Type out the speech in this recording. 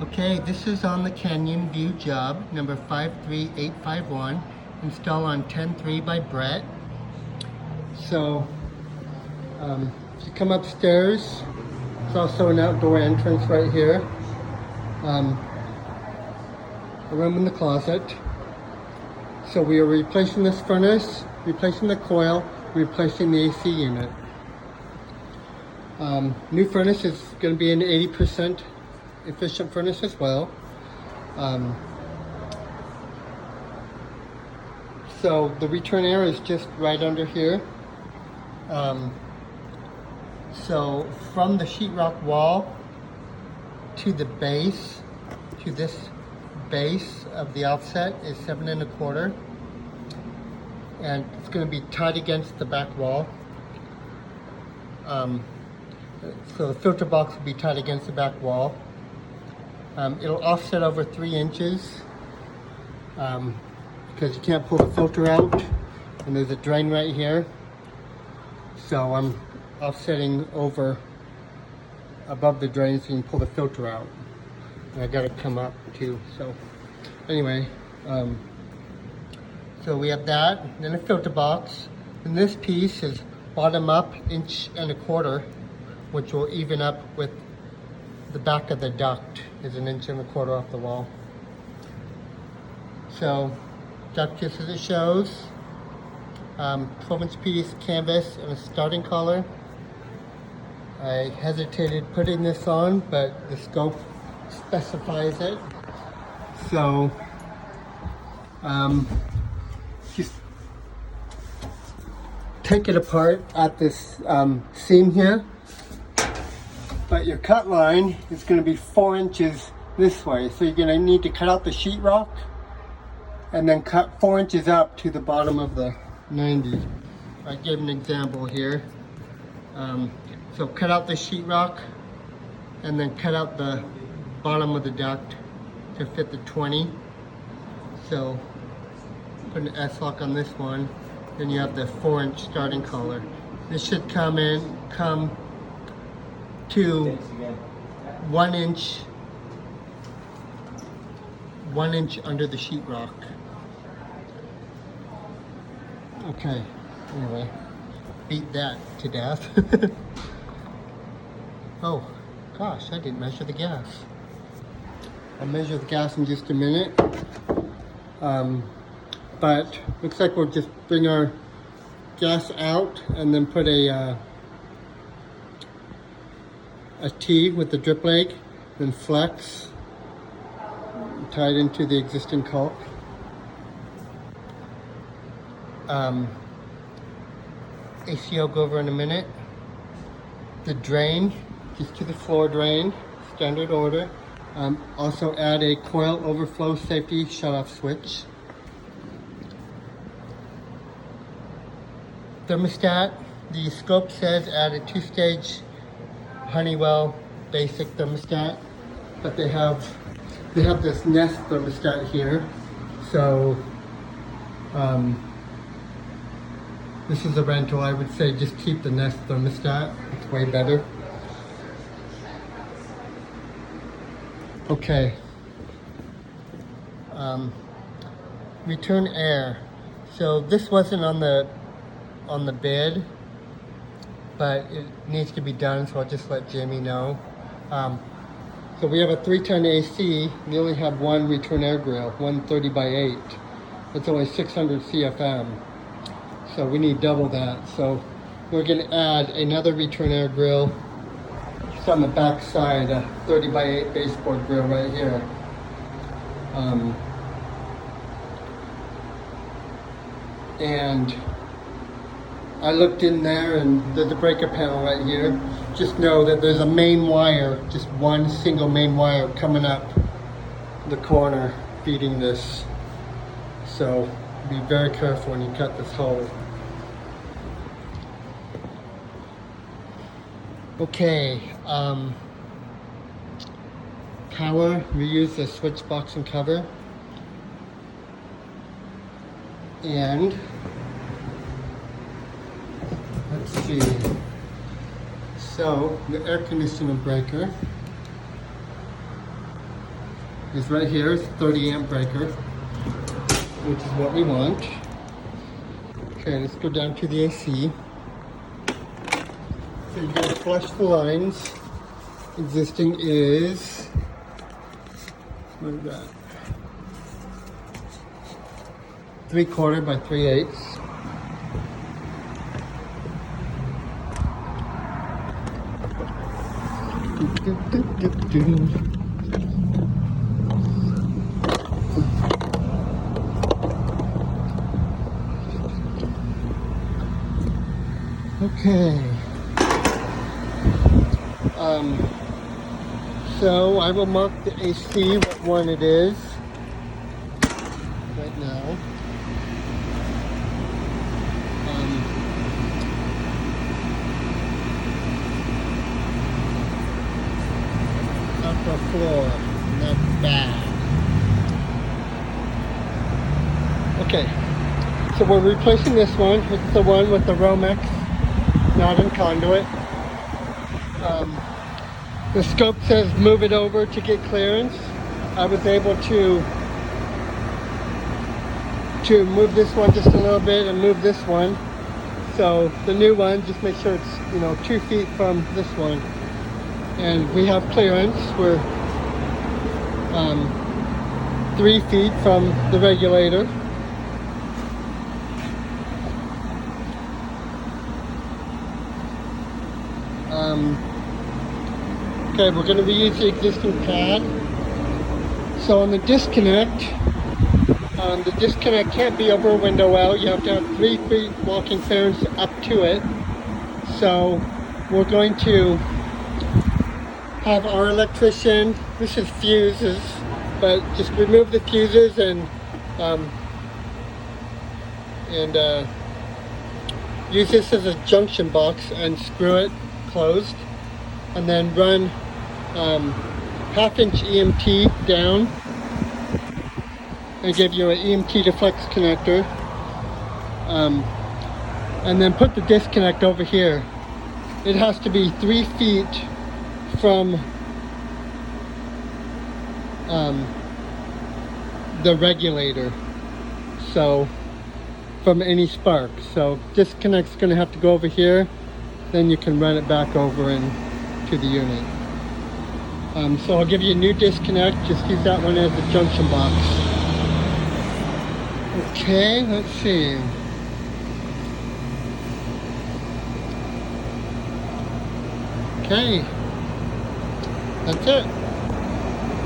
Okay, this is on the Canyon View job, number 53851, installed on 10-3 by Brett. So, if you come upstairs, there's also an outdoor entrance right here. A room in the closet. So we are replacing this furnace, replacing the coil, replacing the AC unit. New furnace is going to be an 80% efficient furnace as well. So the return air is just right under here. So from the sheetrock wall to the base, to this base of the offset is 7 1/4, and it's going to be tied against the back wall. So the filter box will be tied against the back wall. It'll offset over 3 inches because you can't pull the filter out, and there's a drain right here. So I'm offsetting over above the drain so you can pull the filter out. And I got to come up too. So anyway, so we have that, then a filter box, and this piece is bottom up 1.25 inches, which will even up with the back of the duct is 1.25 inches off the wall. So duct just as it shows, 12-inch piece canvas and a starting collar. I hesitated putting this on, but the scope specifies it. So just take it apart at this seam here. But your cut line is going to be 4 inches this way. So you're going to need to cut out the sheetrock and then cut 4 inches up to the bottom of the 90. I gave an example here. So cut out the sheetrock and then cut out the bottom of the duct to fit the 20. So put an S-lock on this one. Then you have the 4-inch starting collar. This should come to 1 inch under the sheetrock. Okay, anyway, beat that to death. Oh gosh, I didn't measure the gas. I'll measure the gas in just a minute. But looks like we'll just bring our gas out and then put a T with the drip leg, then flex, tied into the existing caulk. AC I'll go over in a minute. The drain, just to the floor drain, standard order. Also add a coil overflow safety shut-off switch. Thermostat, the scope says add a 2-stage Honeywell basic thermostat, but they have this Nest thermostat here. So this is a rental. I would say just keep the Nest thermostat. It's way better. Okay. Return air. So this wasn't on the bid, but it needs to be done, so I'll just let Jamie know. So we have a 3-ton AC. We only have one return air grill, 130 by 8. It's only 600 CFM. So we need double that. So we're going to add another return air grill. It's on the back side, a 30 by 8 baseboard grill right here. And I looked in there and there's a breaker panel right here. Just know that there's a main wire, just one single main wire coming up the corner feeding this. So be very careful when you cut this hole. Okay, power, we use the switch box and cover. And let's see. So the air conditioner breaker is right here. It's a 30 amp breaker, which is what we want. Okay, let's go down to the AC. So you're gonna flush the lines. Existing is, what is that? 3/4 by 3/8. Okay. So I will mark the AC what one it is right now. Upper floor, not bad. Okay, so we're replacing this one. It's the one with the Romex, not in conduit. The scope says move it over to get clearance. I was able to move this one just a little bit and move this one. So the new one, just make sure it's 2 feet from this one. And we have clearance. We're 3 feet from the regulator. Okay, we're going to reuse the existing pad. So on the disconnect can't be over a window well. You have to have 3 feet walking clearance up to it. So we're going to have our electrician, this is fuses, but just remove the fuses and use this as a junction box and screw it closed, and then run 1/2-inch EMT down and give you an EMT to flex connector, and then put the disconnect over here. It has to be 3 feet from the regulator, so from any spark. So disconnect's going to have to go over here, then you can run it back over into the unit. So I'll give you a new disconnect, just use that one as a junction box. Okay, let's see. Okay, that's it.